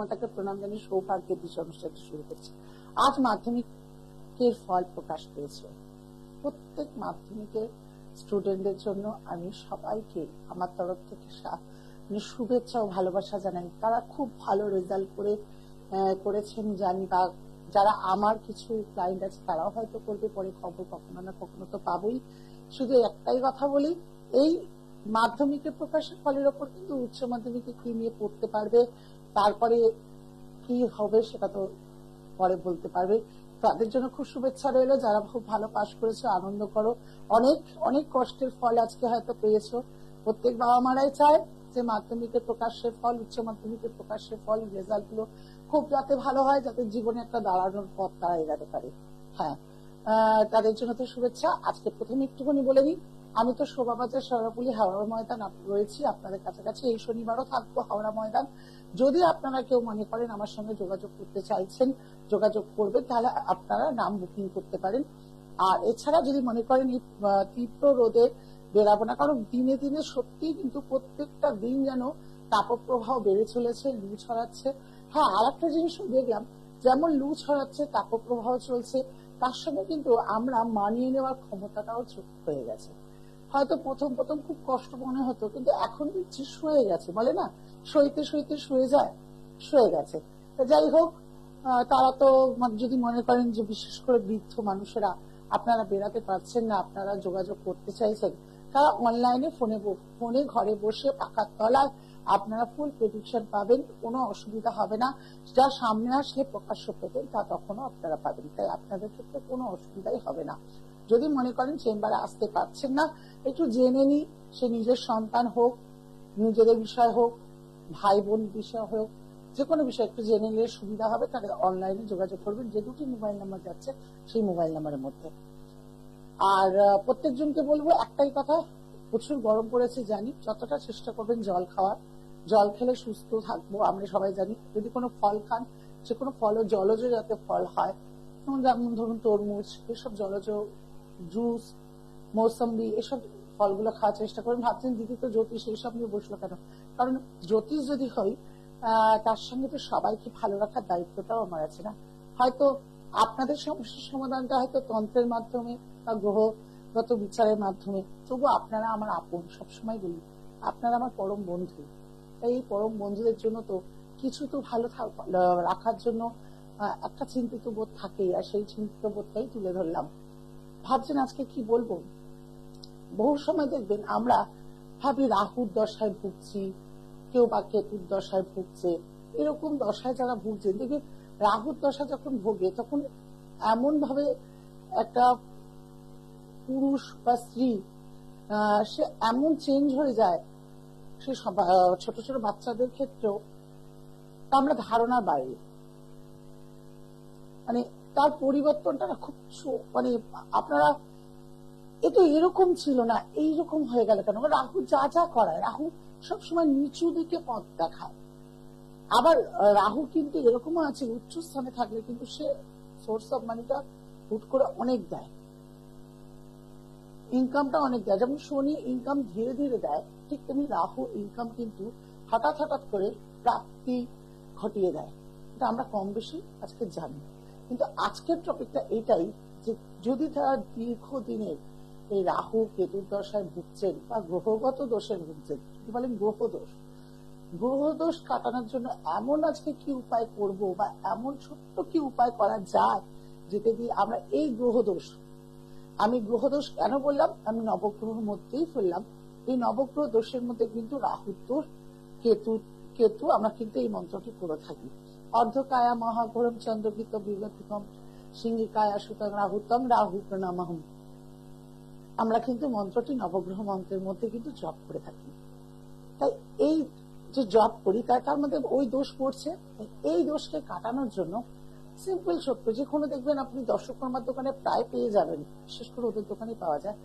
মাতাকে প্রণাম জানিয়ে সৌভাগ্যের দিশা অনুষ্ঠানটি শুরু করছি। আজ মাধ্যমিকের ফল প্রকাশ পেয়েছে। প্রত্যেক মাধ্যমিকের স্টুডেন্টদের জন্য আমি সবাইকে আমার তরফ থেকে শুভেচ্ছা ও ভালোবাসা জানাই। তারা খুব ভালো রেজাল্ট করেছেন জানি, বা যারা আমার কিছু ক্লায়েন্ট আছে তারাও হয়তো করবে, পরে খবর কখনো না কখনো তো পাবোই। শুধু একটাই কথা বলি, এই মাধ্যমিকের প্রকাশের ফলের ওপর কিন্তু উচ্চ মাধ্যমিকে কি নিয়ে পড়তে পারবে, তারপরে কি হবে সেটা তো পরে বলতে পারবে। তাদের জন্য খুব শুভেচ্ছা রইলো। যারা খুব ভালো পাশ করেছো আনন্দ করো। অনেক অনেক কষ্টের ফল আজকে হয়তো পেয়েছো। প্রত্যেক বাবা মারাই চায় যে মাধ্যমিকের প্রকাশের ফল, উচ্চ মাধ্যমিকের প্রকাশের ফল, রেজাল্ট গুলো খুব যাতে ভালো হয়, যাতে জীবনে একটা দাঁড়ানোর পথ তারা এগাতে পারে। হ্যাঁ, তাদের জন্য তো শুভেচ্ছা। আজকে প্রথমে একটুখানি বলে দিই, আমি তো শোভাবাজার সরাপুলি হাওড়া ময়দান রয়েছি আপনাদের কাছাকাছি। এই শনিবারও থাকবো হাওড়া ময়দান। যদি আপনারা কেউ মনে করেন আমার সঙ্গে যোগাযোগ করতে চাইছেন, যোগাযোগ করবেন, তাহলে আপনারা নাম বুকিং করতে পারেন। আর এছাড়া যদি মনে করেন এই তীব্র রোদে বেরাবো না, কারণ দিনে দিনে সত্যি কিন্তু প্রত্যেকটা দিন যেন তাপপ্রবাহ বেড়ে চলেছে, লু ছড়াচ্ছে। হ্যাঁ, আর একটা জিনিসও দেখলাম, যেমন লু ছড়াচ্ছে, তাপপ্রবাহ চলছে, তার সঙ্গে কিন্তু আমরা মানিয়ে নেওয়ার ক্ষমতাটাও হয়ে গেছে। হয়তো প্রথম প্রথম খুব কষ্ট মনে হতো, কিন্তু এখন দেখছি শুয়ে গেছে, বলে না সইতে সইতে শুয়ে গেছে। যাই হোক, তারা তো যদি মনে করেন যে বিশেষ করে বৃদ্ধ মানুষেরা আপনারা বেরাতে পারছেন না, আপনারা যোগাযোগ করতে চাইছেন, তারা অনলাইনে ফোনে ঘরে বসে পাখার তলায় আপনারা ফুল প্রেডিকশন পাবেন, কোনো অসুবিধা হবে না। যা সামনে আসলে প্রকাশ্য পেতেন তা তখনও আপনারা পাবেন, তাই আপনাদের ক্ষেত্রে কোনো অসুবিধাই হবে না। যদি মনে করেন চেম্বারে আসতে পারছেন না, একটু জেনে নি, সে নিজের সন্তান হোক, নিজেদের বিষয় হোক, ভাই বোন বিষয় হোক, যে কোনো বিষয় একটু জেনে নিলে সুবিধা হবে। তাহলে অনলাইনে যোগাযোগ করবেন, যে দুটি মোবাইল নাম্বার যাচ্ছে সেই মোবাইল নাম্বারের মধ্যে। আর প্রত্যেকজনকে বলবো একটাই কথা, প্রচুর গরম পড়েছে জানি, যতটা চেষ্টা করবেন জল খাওয়ার। জল খেলে সুস্থ থাকবো আমরা সবাই জানি। যদি কোনো ফল খান, যে কোনো ফল জলজ যাতে ফল হয়, যেমন ধরুন তরমুজ, এসব জলজ জুস, মৌসম্বি, এসব ফলগুলো খাওয়ার চেষ্টা করুন। ভাবছেন দিদি তো জ্যোতিষ, এইসব নিয়ে বসলো কেন? কারণ জ্যোতিষ যদি হয় তার সঙ্গে তো সবাইকে ভালো রাখার দায়িত্বটাও আমার আছে না? হয়তো আপনাদের সমস্যার সমাধানটা হয়তো তন্ত্রের মাধ্যমে বা গ্রহগত বিচারের মাধ্যমে, তবু আপনারা আমার আপন। সবসময় বলি আপনারা আমার পরম বন্ধু। তাই এই পরম বন্ধুদের জন্য তো কিছু তো ভালো রাখার জন্য একটা চিন্তিত বোধ থাকেই, আর সেই চিন্তিত বোধটাই তুলে ধরলাম। ভাবছেন আজকে কি বলবো? বহু সময় দেখবেন আমরা ভাবি রাহুর দশায় ভুগছি, কেউ বা কেতুর দশায় ভুগছে। এরকম দশায় যারা ভুগছেন, দেখবেন রাহুর দশা যখন ভোগে তখন এমন ভাবে একটা পুরুষ বা স্ত্রী সে এমন চেঞ্জ হয়ে যায়, সে ছোট ছোট বাচ্চাদের ক্ষেত্রেও আমরা ধারণার বাইরে। মানে তার পরিবর্তনটা না খুব মানে আপনারা এটা এরকম ছিল না, এইরকম হয়ে গেল কেন? রাহু যা যা করায়, রাহু সবসময় নিচু দিকে পথ দেখায়। আবার রাহু কিন্তু এরকমও আছে, উচ্চ স্থানে থাকলে কিন্তু সে সোর্স অফ মানিটা হুট করে অনেক দেয়, ইনকামটা অনেক দেয়। যেমন শনি ইনকাম ধীরে ধীরে দেয়, ঠিক তেমনি রাহু ইনকাম কিন্তু হঠাৎ হঠাৎ করে প্রাপ্তি ঘটিয়ে দেয়। এটা আমরা কম বেশি আজকে জানি। কিন্তু আজকের টপিকটা এটাই যে যদি তারা দীর্ঘদিনের এই রাহু কেতুর দশায় ভুগছেন বা গ্রহগত দোষে ভুগছেন, কি বলেন গ্রহ দোষ, গ্রহ দোষ কাটানোর জন্য এমন আজকে কি উপায় করব, বা এমন ছোট্ট কি উপায় করা যায় যেতে দিয়ে আমরা এই গ্রহ দোষ, আমি গ্রহ দোষ কেন বললাম, আমি নবগ্রহের মধ্যেই ফেললাম। এই নবগ্রহ দোষের মধ্যে কিন্তু রাহুর দোষ, কেতু আমরা কিন্তু এই মন্ত্রটি করে থাকি। অর্ধকায়া মহাঘোরম চন্দ্রগীত বিগতিকম সিংহিকায়া সুতং রাহুতম রাহু প্রণামহম, আমরা কিন্তু মন্ত্রটি নবগ্রহ মন্ত্রের মধ্যে কিন্তু জপ করে থাকি। তাই এই যে জপ করি তার মধ্যে ওই দোষ পড়ছে, এই দোষকে কাটানোর জন্য সিম্পল সত্য, যে কোনো দেখবেন আপনি দর্শকর্মার দোকানে প্রায় পেয়ে যাবেন, বিশেষ করে ওদের দোকানে পাওয়া যায়।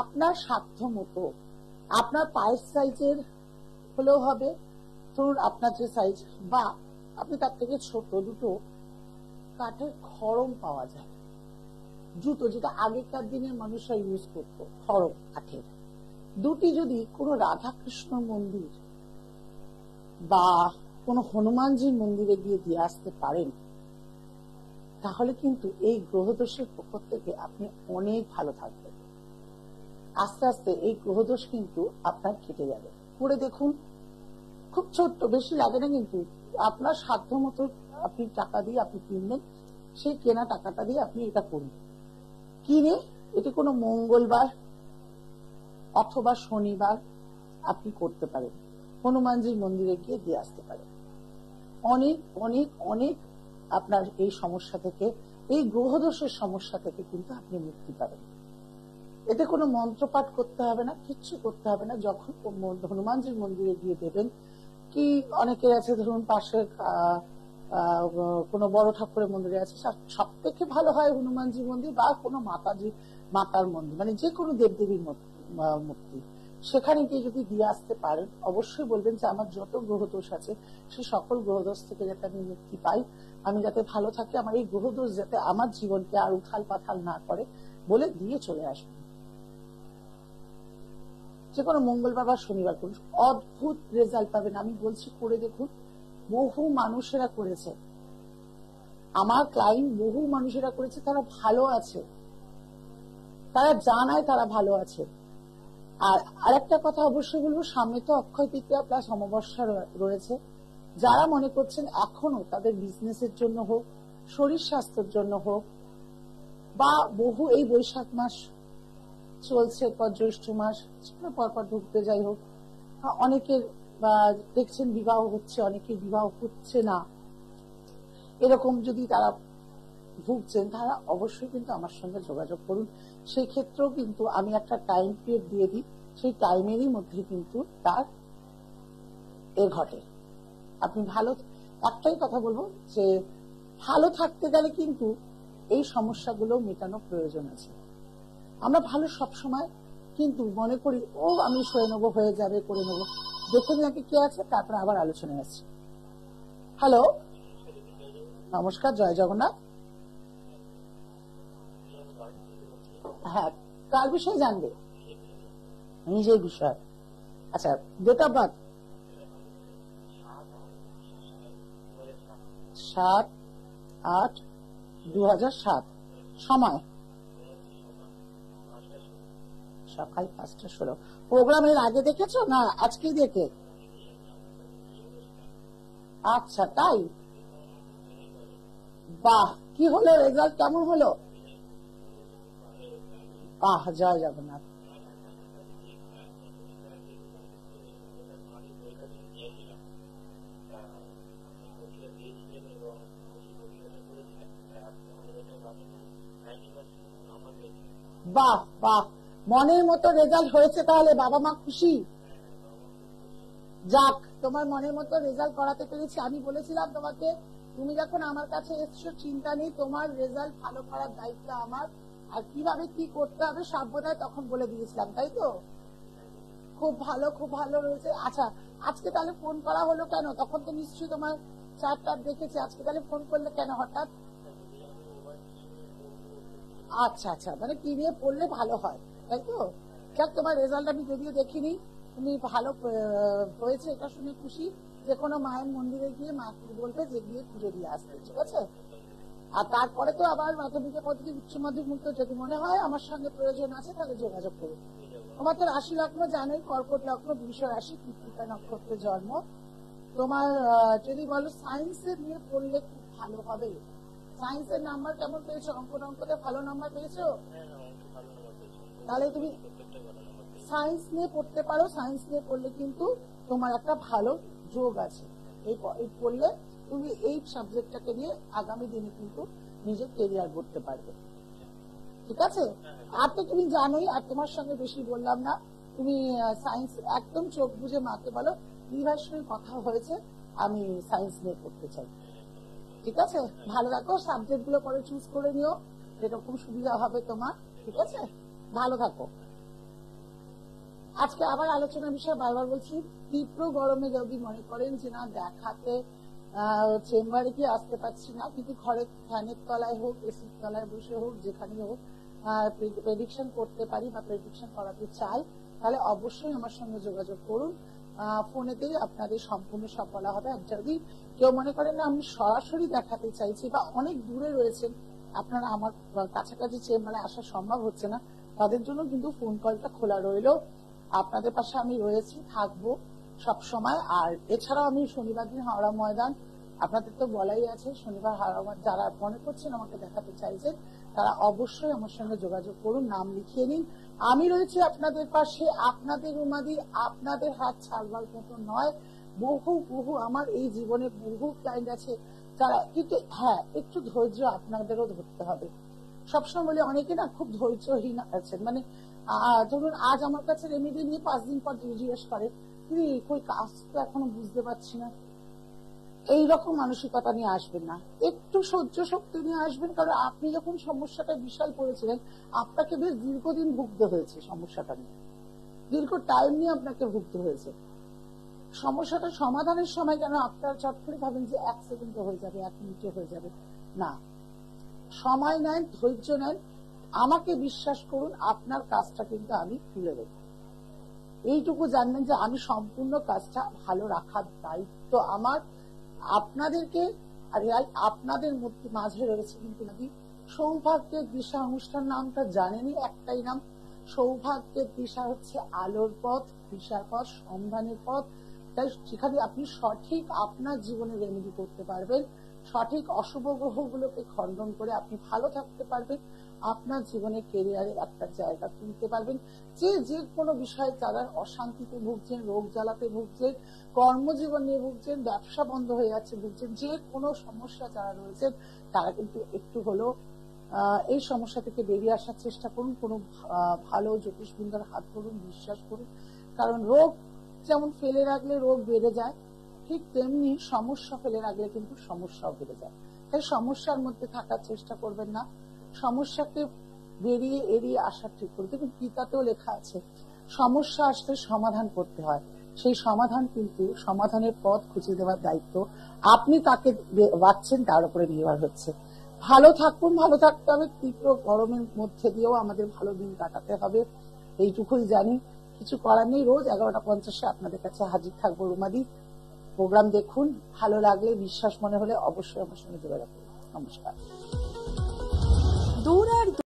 আপনার সাধ্য মতো, আপনার পায়ের সাইজের হলেও হবে, ধরুন আপনার যে সাইজ, বা আপনি তার থেকে ছোট দুটো কাঠের খড়ম পাওয়া যায়, জুতো, যেটা আগেকার দিনের মানুষরা ইউজ করতো, খড়ম কাঠের দুটি যদি কোনো রাধাকৃষ্ণ মন্দির বা কোনো হনুমানজির মন্দিরে গিয়ে দিয়ে আসতে পারেন, তাহলে কিন্তু এই গ্রহদোষের পক্ষ থেকে আপনি অনেক ভালো থাকবেন। আস্তে আস্তে এই গ্রহদোষ কিন্তু আপনার কেটে যাবে। করে দেখুন, খুব ছোট্ট, বেশি লাগে না, কিন্তু আপনার সাধ্য মতো আপনি টাকা দিয়ে আপনি কিনবেন, সেই কেনা টাকাটা দিয়ে আপনি এটা করুন। কিনে এটি কোনো মঙ্গলবার অথবা শনিবার আপনি করতে পারেন, হনুমানজির মন্দিরে গিয়ে দিয়ে আসতে পারেন। অনেক অনেক অনেক আপনার এই সমস্যা থেকে, এই গ্রহদোষের সমস্যা থেকে কিন্তু আপনি মুক্তি পাবেন। এতে কোনো মন্ত্রপাঠ করতে হবে না, কিচ্ছু করতে হবে না। যখন হনুমানজির মন্দিরে গিয়ে দেবেন, কি অনেকের আছে ধরুন পাশে কোনো বড় ঠাকুরের মন্দিরে আছে, সব থেকে ভালো হয় হনুমানজি মন্দির বা কোনো মাতার মন্দির, মানে যে কোনো দেবদেবীর মূর্তি, সেখানে গিয়ে যদি দিয়ে আসতে পারেন, অবশ্যই বলবেন যে আমার যত গ্রহদোষ আছে সে সকল গ্রহদোষ থেকে যাতে আমি মুক্তি পাই, আমি যাতে ভালো থাকি, আমার এই গ্রহদোষ যাতে আমার জীবনকে আর উথাল পাথাল না করে, বলে দিয়ে চলে আসবেন। যে কোনো মঙ্গলবার বা শনিবার করুন, অদ্ভুত রেজাল্ট পাবেন। আমি বলছি করে দেখুন। বহু মানুষেরা করেছে, আমার ক্লায়েন্ট বহু মানুষেরা করেছে, তারা ভালো আছে, তারা জানায় তারা ভালো আছে। আর আরেকটা কথা অবশ্যই বলবো, সামনে তো অক্ষয় তৃতীয়া প্লাস অমাবস্যা রয়েছে। যারা মনে করছেন এখনো তাদের বিজনেসের জন্য হোক, শরীর স্বাস্থ্যের জন্য হোক, বা বহু এই বৈশাখ মাস চলছে, পর জ্যৈষ্ঠ মাস পরপর ঢুকতে যাই হোক, অনেকের দেখছেন বিবাহ হচ্ছে, অনেকের বিবাহ হচ্ছে না, এরকম যদি তারা ভুগছেন, তারা অবশ্যই কিন্তু আমার সঙ্গে যোগাযোগ করুন। সেই ক্ষেত্রেও কিন্তু আমি একটা টাইম পিরিয়ড দিয়ে দিই, সেই টাইমেরই মধ্যে কিন্তু তার ঘটে। আপনি ভালো, একটাই কথা বলবো যে ভালো থাকতে গেলে কিন্তু এই সমস্যাগুলো মেটানো প্রয়োজন আছে। আমরা ভালো সবসময় কিন্তু মনে করি ও আমি সয়ে নেবো, হয়ে যাবে, করে নেবো। দেখে নাকি কে আছে, তারপর আবার আলোচনায় আসছি। হ্যালো, নমস্কার, জয় জগন্নাথ। হ্যাঁ, কার বিষয়ে জানবে? নিজের বিষয়। আচ্ছা, ডেট অফ বার্থ 7/8/2007, সময় সকাল 5টা 16। প্রোগ্রামের আগে দেখেছো না আজকেই দেখে? আচ্ছা, তাই? বাহ, কি হলো, রেজাল্ট কেমন হলো? বাহ, জয় জগন্নাথ। বাহ বাহ, মনের মতো রেজাল্ট হয়েছে, তাহলে বাবা মা খুশি? যাক, তোমার মনের মতো রেজাল্ট করাতে পেরেছি। আমি বলেছিলাম তোমাকে, তুমি যখন আমার কাছে এসছো, চিন্তা নেই, তোমার রেজাল্ট ভালো করার দায়িত্ব আমার, আর কিভাবে কি করতে হবে সব বোধহয় তখন বলে দিয়েছিলাম, তাই তো? খুব ভালো, খুব ভালো রয়েছে। আচ্ছা, আজকে তাহলে ফোন করা হলো কেন? তখন তো নিশ্চয়ই তোমার চারটা দেখেছি, আজকে তাহলে ফোন করলে কেন হঠাৎ? আচ্ছা আচ্ছা, মানে কি নিয়ে পড়লে ভালো হয়, তাই তো? যাক, তোমার রেজাল্ট আমি যদিও দেখিনি, তুমি ভালো হয়েছে এটা শুনে খুশি। যে কোনো মায়ের মন্দিরে গিয়ে মাকে বলবে যে গিয়ে পুজো দিয়ে আসতে, ঠিক আছে? আর তারপরে তো আবার মাধ্যমিকের পদ্ধতি, উচ্চ মাধ্যমিক, যদি মনে হয় আমার সঙ্গে প্রয়োজন আছে তাহলে যোগাযোগ করুন। তোমার তো রাশি লগ্ন জানোই, কর্কট লগ্ন, বৃষ রাশি, কৃত্তিকা নক্ষত্রের জন্ম। তোমার যদি বলো সায়েন্সের নিয়ে পড়লে খুব ভালো হবে। সায়েন্সের নাম্বার কেমন পেয়েছো? অঙ্কতে ভালো নাম্বার পেয়েছো? তাহলে তুমি সায়েন্স নিয়ে পড়তে পারো। সায়েন্স নিয়ে পড়লে কিন্তু তোমার একটা ভালো যোগ আছে। এই পড়লে তুমি এই সাবজেক্টটাকে নিয়ে আগামী দিনে কিন্তু নিজের কেরিয়ার করতে পারবে, ঠিক আছে? আর তো তুমি জানোই, আর তোমার সঙ্গে বেশি বললাম না। তুমি সায়েন্স একদম চোখ বুঝে মাকে বলো দিদিভাইয়ের সঙ্গে কথা হয়েছে, আমি সায়েন্স নিয়ে পড়তে চাই, ঠিক আছে? ভালো রাখো, সাবজেক্ট গুলো পরে চুজ করে নিও, যেরকম সুবিধা হবে তোমার, ঠিক আছে? ভালো থাকো। আজকে আবার আলোচনার বিষয় বারবার বলছি, তীব্র গরমে যদি মনে করেন যে না দেখাতে চেম্বারে কি আসতে পারছি না, কিন্তু ঘরে ফ্যানের তলায় হোক, এসির তলায় বসে হোক, যেখানে হোক প্রেডিকশন করতে পারি বা প্রেডিকশন করাতে চাই, তাহলে অবশ্যই আমার সঙ্গে যোগাযোগ করুন। ফোনেতেই আপনাদের সম্পূর্ণ সব বলা হবে। আর যদি কেউ মনে করেন না আমি সরাসরি দেখাতে চাইছি বা অনেক দূরে রয়েছেন, আপনারা আমার কাছাকাছি চেম্বারে আসা সম্ভব হচ্ছে না, তাদের জন্য কিন্তু ফোন কলটা খোলা রইল। আপনাদের পাশে আমি রয়েছি, থাকবো সব সময়। আর এছাড়াও আমি শনিবার দিন হাওড়া ময়দান, আপনাদের তো বলাই আছে, শনিবার হাওড়া যারা মনে করছেন আমাকে দেখাতে চাইছেন তারা অবশ্যই আমার সঙ্গে যোগাযোগ করুন, নাম লিখিয়ে নিন। আমি রয়েছি আপনাদের পাশে, আপনাদের উমাদি, আপনাদের হাত ছাড়বার মতো নয়। বহু বহু আমার এই জীবনে বহু ক্লায়েন্ট আছে যারা, কিন্তু হ্যাঁ একটু ধৈর্য আপনাদেরও ধরতে হবে। সবসময় বলি অনেকে না খুব ধৈর্যহীন আছেন, মানে ধরুন আজ আমার কাছে রেমেডি নিয়ে 5 দিন পর জিজ্ঞেস করে কই কাজ তো এখনো বুঝতে পারছি না। এইরকম মানসিকতা নিয়ে আসবেন না, একটু সহ্য শক্তি নিয়ে আসবেন। কারণ আপনি যখন সমস্যাটা বিশাল করেছিলেন, আপনাকে বেশ দীর্ঘদিন ভুগতে হয়েছে সমস্যাটা নিয়ে, দীর্ঘ টাইম নিয়ে আপনাকে ভুগতে হয়েছে। সমস্যাটা সমাধানের সময় যেন আপনার চট করে ভাবেন যে 1 সেকেন্ডে হয়ে যাবে, 1 মিনিটে হয়ে যাবে, না। সময় নেন, ধৈর্য নেন, আমাকে বিশ্বাস করুন, আপনার কাজটা কিন্তু আমি তুলে দেব। এইটুকু জানবেন যে আমি সম্পূর্ণ কাজটা ভালো রাখার দায়িত্ব আমার। আপনাদেরকে আর আপনাদের মধ্যে মাঝে রয়েছে কিন্তু সৌভাগ্যের দিশা অনুষ্ঠান। নামটা জানেনই, একটাই নাম, সৌভাগ্যের দিশা হচ্ছে আলোর পথ, দিশার পথ, সন্ধানের পথ। তাই সেখানে আপনি সঠিক আপনার জীবনে রেমেডি করতে পারবেন, সঠিক অশুভ গ্রহগুলোকে খণ্ডন করে আপনি ভালো থাকতে পারবেন, আপনার জীবনে কেরিয়ারে একটা জায়গা তুলতে পারবেন। যে কোনো বিষয়ে যারা অশান্তিতে ভুগছেন, রোগ জ্বালাতে ভুগছেন, কর্মজীবন নিয়ে ভুগছেন, ব্যবসা বন্ধ হয়ে যাচ্ছে ভুগছেন, যে কোনো সমস্যা যারা রয়েছেন তারা কিন্তু একটু হলেও এই সমস্যা থেকে বেরিয়ে আসার চেষ্টা করুন। কোনো ভালো জ্যোতিষবিন্দার হাত ধরুন, বিশ্বাস করুন। কারণ রোগ যেমন ফেলে রাখলে রোগ বেড়ে যায়, ঠিক তেমনি সমস্যা ফেলে রাখলে কিন্তু সমস্যাও বেড়ে যায়। তাই সমস্যার মধ্যে থাকার চেষ্টা করবেন না, সমস্যাকে বেরিয়ে এড়িয়ে আসার ঠিক করে। দেখুন গীতাতেও লেখা আছে সমস্যা আসলে সমাধান করতে হয়, সেই সমাধান কিন্তু সমাধানের পথ খুঁজে দেওয়ার দায়িত্ব আপনি তাকে বাঁচছেন, তার উপরে নির্ভর হচ্ছে। ভালো থাকুন, ভালো থাকতে হবে, তীব্র গরমের মধ্যে দিয়েও আমাদের ভালো দিন কাটাতে হবে, এইটুকুই জানি। কিছু করার নেই, রোজ 11:50 আপনাদের কাছে হাজির থাকবো রুমাদি। প্রোগ্রাম দেখুন, ভালো লাগলে, বিশ্বাস মনে হলে অবশ্যই আমার সঙ্গে যোগাযোগ করুন। নমস্কার। দূর আর